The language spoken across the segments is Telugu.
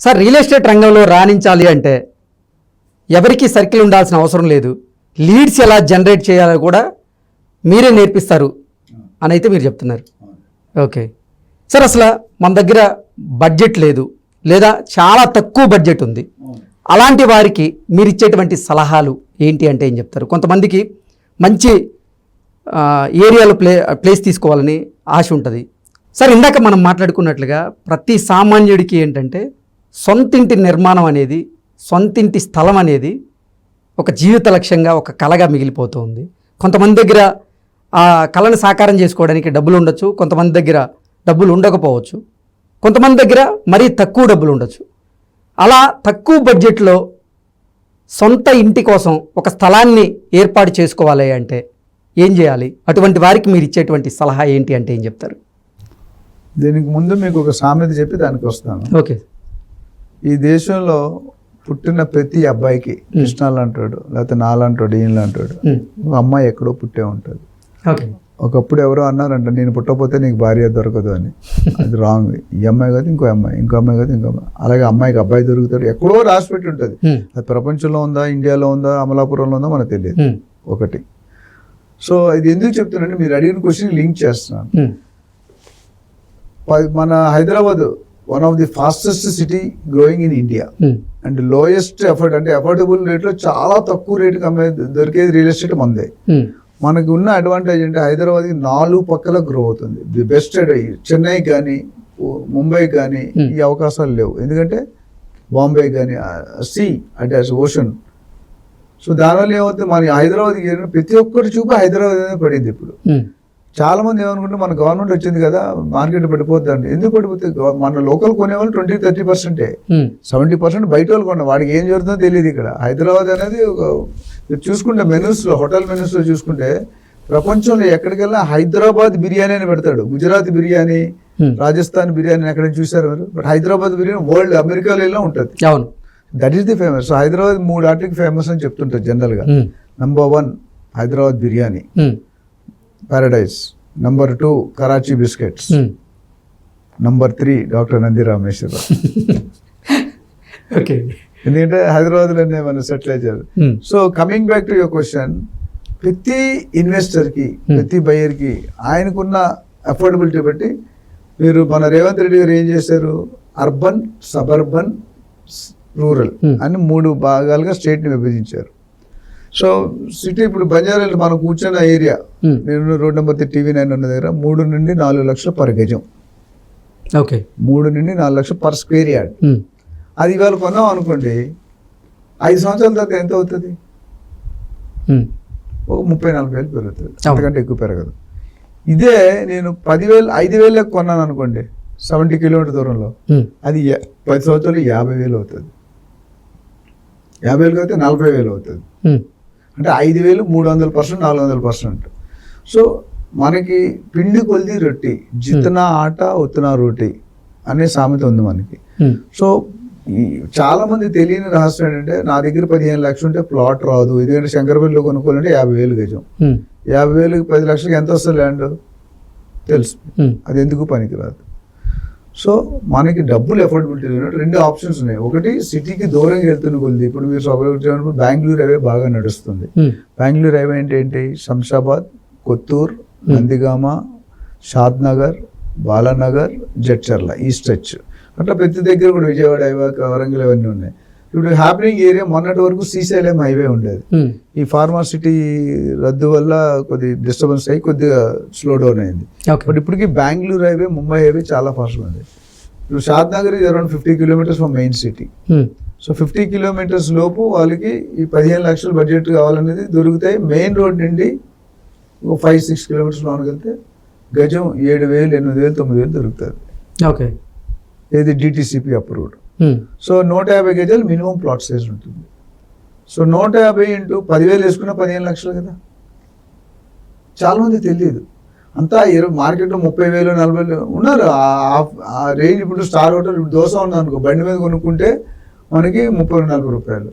సార్ రియల్ ఎస్టేట్ రంగంలో రాణించాలి అంటే ఎవరికి సర్కిల్ ఉండాల్సిన అవసరం లేదు, లీడ్స్ ఎలా జనరేట్ చేయాలో కూడా మీరే నేర్పిస్తారు అని అయితే మీరు చెప్తున్నారు. ఓకే సార్, అసలు మన దగ్గర బడ్జెట్ లేదు లేదా చాలా తక్కువ బడ్జెట్ ఉంది, అలాంటి వారికి మీరు ఇచ్చేటువంటి సలహాలు ఏంటి అంటే ఏం చెప్తారు? కొంతమందికి మంచి ఏరియాలో ప్లేస్ తీసుకోవాలని ఆశ ఉంటుంది. సార్ ఇందాక మనం మాట్లాడుకున్నట్లుగా ప్రతి సామాన్యుడికి ఏంటంటే సొంతింటి నిర్మాణం అనేది, సొంతింటి స్థలం అనేది ఒక జీవిత లక్ష్యంగా, ఒక కళగా మిగిలిపోతుంది. కొంతమంది దగ్గర ఆ కళను సాకారం చేసుకోవడానికి డబ్బులు ఉండొచ్చు, కొంతమంది దగ్గర డబ్బులు ఉండకపోవచ్చు, కొంతమంది దగ్గర మరీ తక్కువ డబ్బులు ఉండొచ్చు. అలా తక్కువ బడ్జెట్లో సొంత ఇంటి కోసం ఒక స్థలాన్ని ఏర్పాటు చేసుకోవాలి అంటే ఏం చేయాలి? అటువంటి వారికి మీరు ఇచ్చేటువంటి సలహా ఏంటి అంటే ఏం చెప్తారు? దీనికి ముందు మీకు ఒక సామెత చెప్పి దానికి వస్తాను. ఓకే. ఈ దేశంలో పుట్టిన ప్రతి అబ్బాయికి కృష్ణాలు అంటాడు, లేకపోతే నాలంటాడు, ఈయనలు అంటాడు, ఒక అమ్మాయి ఎక్కడో పుట్టే ఉంటుంది. ఓకే. ఒకప్పుడు ఎవరో అన్నారంట, నేను పుట్టకపోతే నీకు భార్య దొరకదు అని. అది రాంగ్. ఈ అమ్మాయి కాదు ఇంకో అమ్మాయి, ఇంకో అమ్మాయి కాదు ఇంకో అమ్మాయి, అలాగే అమ్మాయికి అబ్బాయి దొరుకుతాడు. ఎక్కడో రాసి పెట్టి ఉంటుంది. అది ప్రపంచంలో ఉందా, ఇండియాలో ఉందా, అమలాపురంలో ఉందా మనకు తెలియదు. ఒకటి. సో ఇది ఎందుకు చెప్తున్నానంటే మీరు అడిగిన క్వశ్చన్ లింక్ చేస్తున్నాను. మన Hyderabad one of the fastest city growing in India and lowest effort, అంటే అఫోర్డబుల్ రేట్లో చాలా తక్కువ రేటుకి అమ్మే దొరికేది రియల్ ఎస్టేట్ మందే. మనకు ఉన్న అడ్వాంటేజ్ అంటే హైదరాబాద్కి 4 పక్కల గ్రో అవుతుంది. The best. చెన్నై కానీ ముంబై కానీ ఈ అవకాశాలు లేవు, ఎందుకంటే బాంబే కానీ సీ అంటే ఓషన్. సో దానివల్ల ఏమవుతుంది, మన హైదరాబాద్కి ప్రతి ఒక్కటి చూపు హైదరాబాద్ అనేది పడింది. ఇప్పుడు చాలా మంది ఏమనుకుంటే మన గవర్నమెంట్ వచ్చింది కదా మార్కెట్ పడిపోద్ది అంటే, ఎందుకు పడిపోతుంది? మన లోకల్ కొనేవాళ్ళు 20-30%, 70% బయట వాళ్ళు కొన్న. వాడికి ఏం జరుగుతుందో తెలియదు. ఇక్కడ హైదరాబాద్ అనేది మీరు చూసుకుంటే మెనూస్లో, హోటల్ మెనూస్లో చూసుకుంటే ప్రపంచంలో ఎక్కడికెళ్ళినా హైదరాబాద్ బిర్యానీ అని పెడతాడు. గుజరాత్ బిర్యానీ, రాజస్థాన్ బిర్యానీ ఎక్కడ చూసారు మీరు? బట్ హైదరాబాద్ బిర్యానీ వరల్డ్, అమెరికాలో ఉంటుంది. అవును, that is the famous. So Hyderabad 3 ఆటలకి ఫేమస్ అని చెప్తుంటారు జనరల్గా. Number 1 Hyderabad biryani, Paradise. Number 2 Karachi biscuits. Number 3 doctor Nandi Rameshwara Rao. Okay. ఎందుకంటే హైదరాబాద్లోనే మనం సెటిల్ అయ్యారు. So coming back to your question, ప్రతి ఇన్వెస్టర్కి, ప్రతి బయర్కి ఆయనకున్న అఫోర్డబిలిటీ బట్టి మీరు మన రేవంత్ రెడ్డి గారు ఏం చేశారు, అర్బన్, సబర్బన్, రూరల్ అని 3 భాగాలుగా స్టేట్ని విభజించారు. సో సిటీ ఇప్పుడు బంజారాలు మనం కూర్చున్న ఏరియా, నేను రోడ్ నెంబర్ TV9 ఉన్న దగ్గర 3 నుండి 4 లక్షలు పర్ గజం. ఓకే. 3 నుండి 4 లక్షలు పర్ స్క్వేర్ యార్డ్. అది ఇవాళ కొన్నాం అనుకోండి, 5 సంవత్సరాల తర్వాత ఎంత అవుతుంది? ఒక 30-40 వేలు పెరుగుతుంది, అంతకంటే ఎక్కువ పెరగదు. ఇదే నేను 5,000 కొన్నాను అనుకోండి 70 కిలోమీటర్ దూరంలో, అది 10 సంవత్సరాలు 50,000 అవుతుంది. 50,000 అయితే 40,000 అవుతుంది. అంటే 5,000 300%, 400%. సో మనకి పిండి కొలిది రొట్టి, జితనా ఆట ఉత్తనా రోటీ అనే సామెత ఉంది మనకి. సో చాలా మంది తెలియని రహస్యం ఏంటంటే, నా దగ్గర 15 లక్షలు ఉంటే ప్లాట్ రాదు, ఎందుకంటే శంకరపల్లిలో కొనుక్కోవాలంటే 50,000 గజం. 50,000కి 10 లక్షలకి ఎంత వస్తుంది ల్యాండ్ తెలుసు, అది ఎందుకు పనికిరాదు. సో మనకి డబ్బులు ఎఫోర్డబిలిటీ 2 ఆప్షన్స్ ఉన్నాయి. ఒకటి సిటీకి దూరంగా వెళ్తున్న కొద్ది, ఇప్పుడు మీరు సభకు బెంగళూరు హైవే బాగా నడుస్తుంది. బెంగళూరు హైవే అంటే ఏంటి, శంషాబాద్, కొత్తూరు, నందిగామ, షాద్నగర్, బాలానగర్, జడ్చర్ల, ఈ స్ట్రెచ్. అట్లా ప్రతి దగ్గర కూడా విజయవాడ హైవే, వరంగల్ అవన్నీ ఉన్నాయి. ఇప్పుడు హ్యాపెనింగ్ ఏరియా మొన్నటి వరకు శ్రీశైలం హైవే ఉండేది. ఈ ఫార్మాసిటీ రద్దు వల్ల కొద్ది డిస్టర్బెన్స్ అయ్యి కొద్దిగా స్లో డౌన్ అయింది. బట్ ఇప్పటికీ బెంగళూరు హైవే, ముంబై హైవే చాలా ఫాస్ట్గా ఉంది. ఇప్పుడు షాద్నగర్ ఇది around 50 kilometres from main city. So 50 kilometres లోపు వాళ్ళకి ఈ 15 లక్షల బడ్జెట్ కావాలనేది దొరుకుతాయి. మెయిన్ రోడ్ నుండి 5-6 కిలోమీటర్స్ లోనికి వెళ్తే గజం 7,000, 8,000, 9,000 దొరుకుతుంది. ఓకే. ఏది DTCP అప్రూవ్డ్. సో 150 గజాలు మినిమం ప్లాట్ సైజ్ ఉంటుంది. సో 150 ఇంటూ 10,000 వేసుకున్న 15 లక్షలు కదా. చాలా మంది తెలియదు. అంతా మార్కెట్లో 30,000, 40,000 ఉన్నారు ఆ రేంజ్. ఇప్పుడు స్టార్ హోటల్ దోశ ఉంది అనుకో, బండి మీద కొనుక్కుంటే మనకి 30-40 రూపాయలు.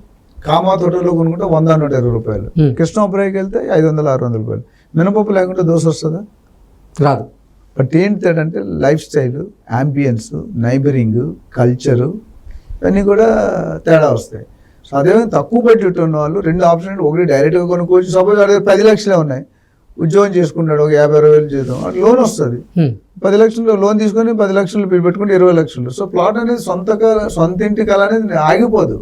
కామా హోటల్లో కొనుక్కుంటే 100-120 రూపాయలు. కృష్ణాపురాయికి వెళ్తే 500-600 రూపాయలు. మినపప్పు లేకుంటే దోశ వస్తుందా? రాదు. బట్ ఏంటంటే life style, ambience, neighbouring, culture, ఇవన్నీ కూడా తేడా వస్తాయి. సో అదేవిధంగా తక్కువ బడ్జెట్ ఉన్న వాళ్ళు 2 ఆప్షన్, ఒకటి డైరెక్ట్గా కొనుక్కోవచ్చు. సపోజ్ అదే 10 లక్షలే ఉన్నాయి, ఉద్యోగం చేసుకుంటాడు, ఒక 50-60 జీతం, అటు లోన్ వస్తుంది. 10 లక్షలు లోన్ తీసుకొని 10 లక్షలు పెట్టుకుంటే 20 లక్షలు. సో ప్లాట్ అనేది సొంత ఇంటి కళ అనేది ఆగిపోదు.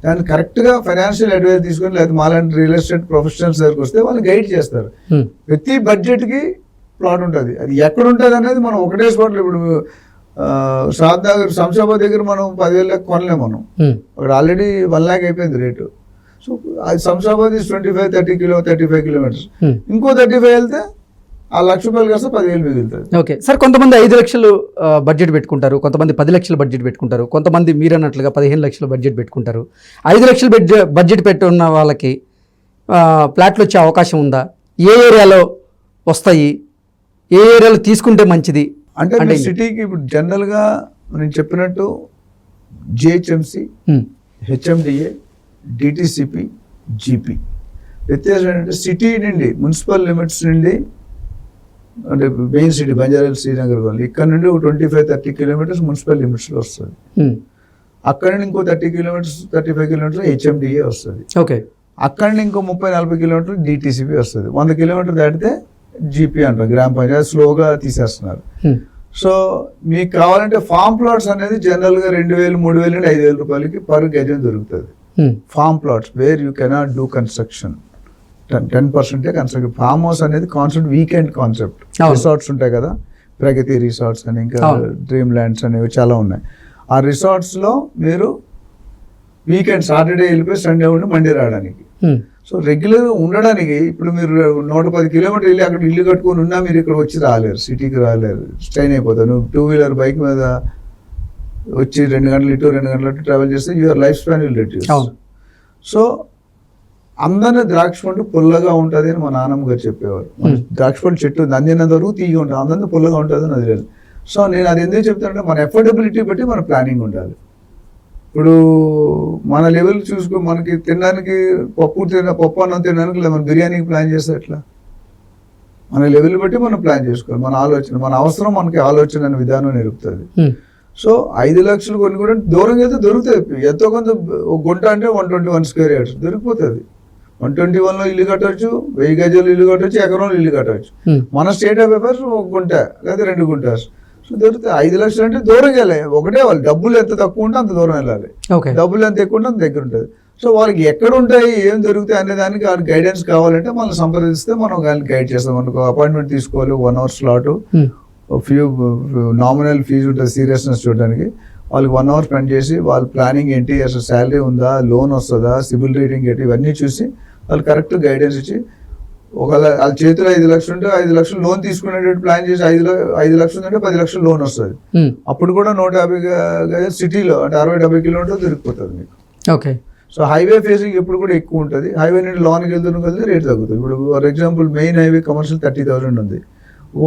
దాన్ని కరెక్ట్గా ఫైనాన్షియల్ అడ్వైస్ తీసుకొని, లేదా మాలాంటి రియల్ ఎస్టేట్ ప్రొఫెషనల్స్ దగ్గరికి వస్తే వాళ్ళు గైడ్ చేస్తారు. ప్రతి బడ్జెట్కి ప్లాట్ ఉంటుంది. అది ఎక్కడ ఉంటుంది అనేది మనం ఒకటే స్పాట్లో, ఇప్పుడు షాద్ నగర్ శంషాబాద్ దగ్గర మనం 10,000 లెక్క కొనలేము. మనం అక్కడ ఆల్రెడీ 1 lakh అయిపోయింది రేటు. సో అది శంషాబాద్ 35 కిలోమీటర్స్. ఇంకో 35 వెళ్తే ఆ ₹1,00,000 కాస్త 10,000 మిగులుతుంది. ఓకే సార్, కొంతమంది 5 లక్షలు బడ్జెట్ పెట్టుకుంటారు, కొంతమంది 10 లక్షలు బడ్జెట్ పెట్టుకుంటారు, కొంతమంది మీరు అన్నట్లుగా 15 లక్షలు బడ్జెట్ పెట్టుకుంటారు. 5 లక్షలు బడ్జెట్ పెట్టున్న వాళ్ళకి ప్లాట్లు వచ్చే అవకాశం ఉందా? ఏ ఏరియాలో వస్తాయి? ఏ ఏరియాలో తీసుకుంటే మంచిది? అంటే సిటీకి ఇప్పుడు జనరల్గా నేను చెప్పినట్టు జిహెచ్ఎంసి, హెచ్ఎండిఏ, డిటిసిపి, జీపీ. వ్యత్యాసం ఏంటంటే సిటీ నుండి, మున్సిపల్ లిమిట్స్ నుండి, అంటే మెయిన్ సిటీ బంజారాహిల్స్, శ్రీనగర్ వాళ్ళు, ఇక్కడ నుండి ఒక 25-30 కిలోమీటర్స్ మున్సిపల్ లిమిట్స్లో వస్తుంది. అక్కడ నుండి ఇంకో 30 కిలోమీటర్స్ 35 కిలోమీటర్స్ హెచ్ఎండిఏ వస్తుంది. ఓకే, అక్కడ నుండి ఇంకో 30-40 కిలోమీటర్లు డిటిసిపి వస్తుంది. 100 కిలోమీటర్లు దాటితే జీపీ అంటారు, గ్రామ పంచాయతీ. స్లోగా తీసేస్తున్నారు. సో మీకు కావాలంటే ఫామ్ ప్లాట్స్ అనేది జనరల్గా 2,000, 3,000 నుండి 5,000 రూపాయలకి పర్ గజం దొరుకుతుంది. Form plots where you cannot do construction, 10% construction. Farm house అనేది కాన్సెప్ట్, వీకెండ్ కాన్సెప్ట్. రిసార్ట్స్ ఉంటాయి కదా, ప్రగతి రిసార్ట్స్ అని, ఇంకా డ్రీమ్ ల్యాండ్స్ అనేవి చాలా ఉన్నాయి. ఆ రిసార్ట్స్లో మీరు వీకెండ్ సాటర్డే వెళ్ళిపోయి సండే ఉండి మండే రావడానికి. సో రెగ్యులర్గా ఉండడానికి ఇప్పుడు మీరు 110 కిలోమీటర్లు వెళ్ళి అక్కడ ఇల్లు కట్టుకొని ఉన్నా మీరు ఇక్కడ వచ్చి రాలేరు, సిటీకి రాలేరు, స్ట్రెయిన్ అయిపోతారు. నువ్వు 2-వీలర్ బైక్ మీద వచ్చి 2 గంటలు ఇటు 2 గంటలు అటు ట్రావెల్ చేస్తే your life span will reduce. So అందరినీ ద్రాక్ష పండు పుల్లగా ఉంటుంది అని మా నాన్నమ్మ గారు చెప్పేవారు. ద్రాక్ష పండు చెట్టు అందినంత వరకు తీగి ఉంటుంది, అందరినీ పుల్లగా ఉంటుంది అని అది లేదు. సో నేను అది ఎందుకు చెప్తానంటే మన ఎఫోర్డబిలిటీ బట్టి మన ప్లానింగ్ ఉండాలి. ఇప్పుడు మన లెవెల్ చూసుకో, మనకి తినడానికి పప్పు అన్నం తినడానికి లేదా మన బిర్యానీకి ప్లాన్ చేస్తే ఎట్లా? మన లెవెల్ బట్టి మనం ప్లాన్ చేసుకోవాలి. మన ఆలోచన, మన అవసరం మనకి ఆలోచన అనే విధానం నేర్పుతుంది. సో 5 లక్షలు కొన్ని కూడా దూరంగా అయితే దొరుకుతాయి. ఎంతో కొంత గుంట అంటే 121 స్క్వేర్ యార్డ్స్ దొరికిపోతుంది. 121లో ఇల్లు కట్టవచ్చు, 1000 గజాలు ఇల్లు కట్టవచ్చు, ఎకరంలో ఇల్లు కట్టవచ్చు. మన స్టేట్ ఆఫ్ అఫైర్స్ 1 గుంట లేదా 2 గుంటాస్. సో దొరుకుతాయి. 5 లక్షలు అంటే దూరంగా వెళ్ళాలి. ఒకటే వాళ్ళు డబ్బులు ఎంత తక్కువ ఉంటే అంత దూరం వెళ్ళాలి, డబ్బులు ఎంత ఎక్కువ ఉంటే అంత దగ్గర ఉంటుంది. సో వాళ్ళకి ఎక్కడ ఉంటాయి, ఏం దొరుకుతాయి అనే దానికి వాళ్ళకి గైడెన్స్ కావాలంటే మనం సంప్రదిస్తే మనం వాళ్ళకి గైడ్ చేస్తాం. మనకు అపాయింట్మెంట్ తీసుకోవాలి, 1 hour slot, few nominal fee ఉంటుంది సీరియస్నెస్ చూడడానికి. వాళ్ళకి 1 hour స్పెండ్ చేసి వాళ్ళ ప్లానింగ్ ఏంటి, అసలు శాలరీ ఉందా, లోన్ వస్తుందా, సిబిల్ రేటింగ్ ఏంటి, ఇవన్నీ చూసి వాళ్ళు కరెక్ట్ గైడెన్స్ ఇచ్చి, ఒకవేళ వాళ్ళ చేతిలో 5 లక్షలు ఉంటే 5 లక్షలు లోన్ తీసుకునేటట్టు ప్లాన్ చేసి 5 లక్షలు ఉంటే 10 లక్షలు లోన్ వస్తుంది. అప్పుడు కూడా 150 సిటీలో అంటే 60-70 కిలోమీటర్లు దొరికిపోతుంది మీకు. ఓకే. సో హైవే ఫేసింగ్ ఎప్పుడు కూడా ఎక్కువ ఉంటుంది. హైవే నుండి లోన్కి వెళ్తే రేట్ తగ్గుతుంది. ఇప్పుడు for example main highway commercial 30,000 ఉంది,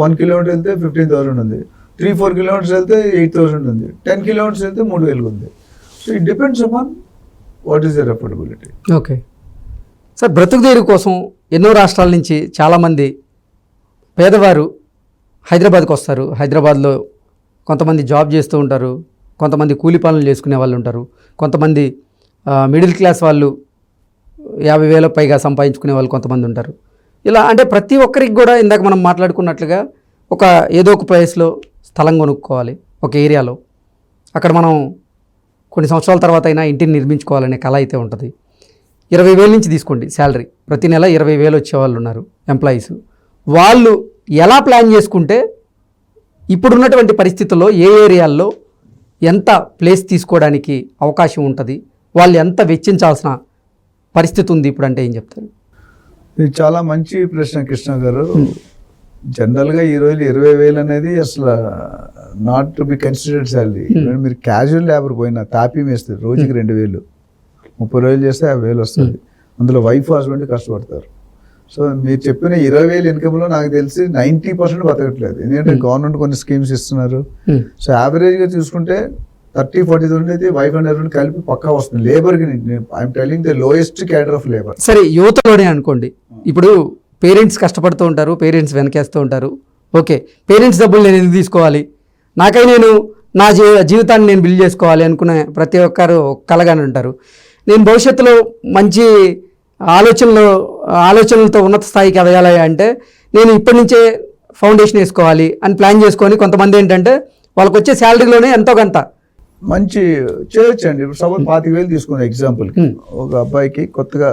1 kilometer వెళ్తే 15,000 ఉంది, 3-4 kilometers వెళ్తే 8,000 ఉంది, 10 kilometers వెళ్తే 3,000 ఉంది. So it depends upon what is their affordability. Okay sir, బ్రతుకుదేరు కోసం ఎన్నో రాష్ట్రాల నుంచి చాలామంది పేదవారు హైదరాబాద్కి వస్తారు. హైదరాబాద్లో కొంతమంది జాబ్ చేస్తూ ఉంటారు, కొంతమంది కూలి పనులు చేసుకునే వాళ్ళు ఉంటారు, కొంతమంది మిడిల్ క్లాస్ వాళ్ళు 50,000 పైగా సంపాదించుకునే వాళ్ళు కొంతమంది ఉంటారు. ఇలా అంటే ప్రతి ఒక్కరికి కూడా ఇందాక మనం మాట్లాడుకున్నట్లుగా ఏదో ఒక ప్లేస్లో స్థలం కొనుక్కోవాలి, ఒక ఏరియాలో. అక్కడ మనం కొన్ని సంవత్సరాల తర్వాత అయినా ఇంటిని నిర్మించుకోవాలనే కళ అయితే ఉంటుంది. 20,000 నుంచి తీసుకోండి శాలరీ, ప్రతి నెల 20,000 వచ్చేవాళ్ళు ఉన్నారు ఎంప్లాయీస్. వాళ్ళు ఎలా ప్లాన్ చేసుకుంటే ఇప్పుడున్నటువంటి పరిస్థితుల్లో ఏ ఏరియాల్లో ఎంత ప్లేస్ తీసుకోవడానికి అవకాశం ఉంటుంది, వాళ్ళు ఎంత వెచ్చించాల్సిన పరిస్థితి ఉంది ఇప్పుడు అంటే ఏం చెప్తారు? ఇది చాలా మంచి ప్రశ్న కృష్ణ గారు. జనరల్గా ఈ రోజు 20,000 అనేది అసలు not to be considered salary. మీరు క్యాజువల్ లేబర్ పోయినా తాపీ వేస్తారు, రోజుకి 2,000, 30 రోజులు చేస్తే 50,000 వస్తుంది. అందులో వైఫ్ హస్బెండ్ కష్టపడతారు. సో మీరు చెప్పిన 20,000 ఇన్కమ్లో నాకు తెలిసి 90% బతకట్లేదు. ఎందుకంటే గవర్నమెంట్ కొన్ని స్కీమ్స్ ఇస్తున్నారు. సో యావరేజ్గా చూసుకుంటే 30-40,000 అయితే వైఫ్ అండ్ హస్బెండ్ కలిపి పక్కా వస్తుంది. లేబర్కి I'm telling the lowest cadre of labour. సరే, యువతలోనే అనుకోండి, ఇప్పుడు పేరెంట్స్ కష్టపడుతూ ఉంటారు, పేరెంట్స్ వెనకేస్తూ ఉంటారు. ఓకే, పేరెంట్స్ డబ్బులు నేను ఎందుకు తీసుకోవాలి, నాకై నేను నా జీవితాన్ని నేను బిల్డ్ చేసుకోవాలి అనుకునే ప్రతి ఒక్కరు కలగానే ఉంటారు. నేను భవిష్యత్తులో మంచి ఆలోచనలతో ఉన్నత స్థాయికి ఎదగాలి అంటే నేను ఇప్పటి నుంచే ఫౌండేషన్ వేసుకోవాలి అని ప్లాన్ చేసుకొని, కొంతమంది ఏంటంటే వాళ్ళకి వచ్చే శాలరీలోనే ఎంతో కొంత మంచి చేయొచ్చండి. ఇప్పుడు సపోజ్ 25,000 తీసుకుందాం ఎగ్జాంపుల్కి. ఒక అబ్బాయికి కొత్తగా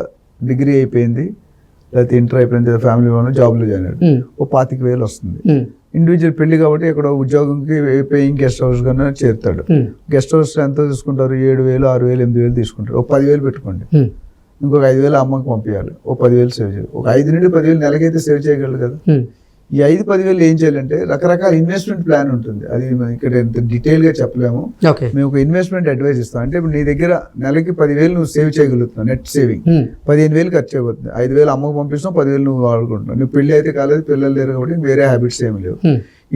డిగ్రీ అయిపోయింది, లేకపోతే ఇంటర్ అయిపోయింది, ఫ్యామిలీ వాళ్ళు జాబ్లో జాయిన్ అయ్యాడు, ఓ 25,000 వస్తుంది. ఇండివిజువల్ పెళ్లి కాబట్టి ఇక్కడ ఉద్యోగంకి పేయింగ్ గెస్ట్ హౌస్ కన్నా చేరుతాడు. గెస్ట్ హౌస్ ఎంత తీసుకుంటారు? 7,000, 6,000, 8,000 తీసుకుంటారు. ఒక 10,000 పెట్టుకోండి, ఇంకొక 5,000 అమ్మకి పంపించాలి, ఒక 10,000 సేవ్ చేయాలి. ఒక 5 నుండి 10,000 నెలకైతే సేవ్ చేయగలరు కదా. ఈ 5-10,000 ఏం చేయాలంటే రకరకాల ఇన్వెస్ట్మెంట్ ప్లాన్ ఉంటుంది. అది ఇక్కడ ఎంత డీటెయిల్గా చెప్పలేము. మేము ఒక ఇన్వెస్ట్మెంట్ అడ్వైస్ ఇస్తాం. అంటే ఇప్పుడు నీ దగ్గర నెలకి 10,000 నువ్వు సేవ్ చేయగలుగుతున్నావు, నెట్ సేవింగ్ 15,000 ఖర్చు అయిపోతుంది. 5,000 అమ్మకు పంపిస్తున్నావు, 10,000 నువ్వు వాడుకుంటున్నావు. నువ్వు పెళ్లి అయితే కాలేదు, పిల్లలు లేరు కాబట్టి వేరే హ్యాబిట్స్ ఏమి లేవు.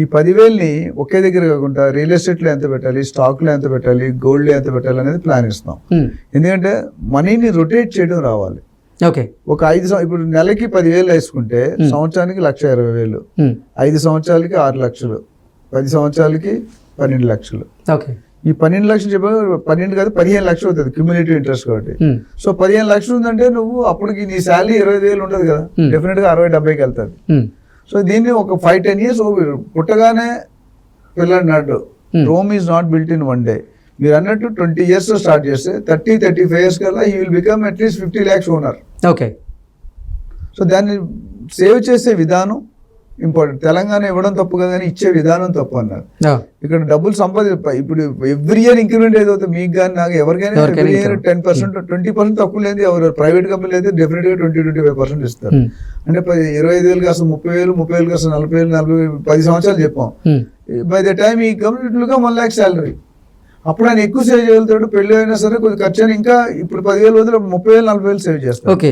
ఈ 10,000ని ఒకే దగ్గర కాకుండా రియల్ ఎస్టేట్లో ఎంత పెట్టాలి, స్టాక్లో ఎంత పెట్టాలి, గోల్డ్లో ఎంత పెట్టాలి అనేది ప్లాన్ ఇస్తాం. ఎందుకంటే మనీని రొటేట్ చేయడం రావాలి. ఓకే, ఒక 5 ఇప్పుడు నెలకి 10,000 వేసుకుంటే సంవత్సరానికి 1,20,000, 5 సంవత్సరాలకి 6 లక్షలు, 10 సంవత్సరాలకి 12 లక్షలు. ఓకే, ఈ 12 లక్షలు చెప్పా 12 కాదు 15 లక్షలు అవుతుంది క్యూములేటివ్ ఇంట్రెస్ట్ కాబట్టి. సో 15 లక్షలు ఉందంటే నువ్వు అప్పటికి నీ శాలరీ 20,000 ఉంటుంది కదా, డెఫినెట్గా 60-70కి వెళ్తుంది. సో దీన్ని ఒక 5-10 years పుట్టగానే పిల్లన్నాడు, Rome is not built in one day. మీరు అన్నట్టు 20 years స్టార్ట్ చేస్తే 30-35 years కల్లా he will become at least 50 lakhs owner. Okay, so దాన్ని సేవ్ చేసే విధానం ఇంపార్టెంట్. తెలంగాణ ఇవ్వడం తప్పు కదా కానీ ఇచ్చే విధానం తప్పు అన్నారు. ఇక్కడ డబ్బులు ఇప్పుడు ఎవ్రీ ఇయర్ ఇంక్రిమెంట్ ఏదవుతుంది మీకు కానీ నాకు ఎవరికైనా 10%, 20% తక్కువ లేదు. ఎవరు ప్రైవేట్ కంపెనీలు అయితే డెఫినెట్గా 20-25% ఇస్తారు. అంటే 25,000 కాస్త 30,000, 30,000 కాస్త 40,000, 40,000 10 సంవత్సరాలు చెప్పాం. బై ద టైమ్ ఈ కంపెనీలుగా 1 lakh శాలరీ. అప్పుడు ఆయన ఎక్కువ సేవ్ చేయగలుగుతాడు. పెళ్లి అయినా సరే కొద్దిగా ఖర్చు అయినా ఇంకా ఇప్పుడు 10,000 వదిలి 30,000, 40,000 సేవ్ చేస్తాడు. ఓకే.